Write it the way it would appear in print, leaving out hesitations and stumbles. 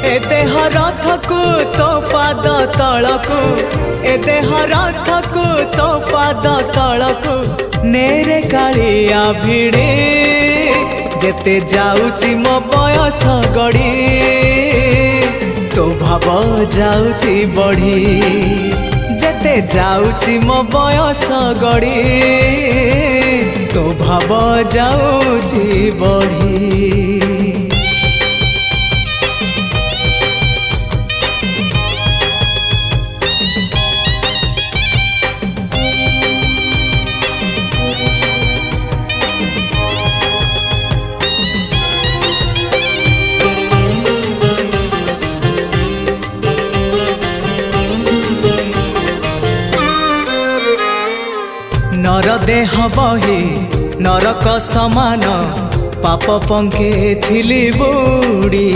ए देह रथकु तो पाद तलकु ए देह रथकु तो पाद तलकु नेरे कालिया भिड़े जेते जाउची मो बयस गड़ी तो भाव जाउची बढ़ी जेते जाउची मो बयस गड़ी तो भाव जाउची बढ़ी। नर देह बही नरक समान पाप पंखे थिली बुड़ी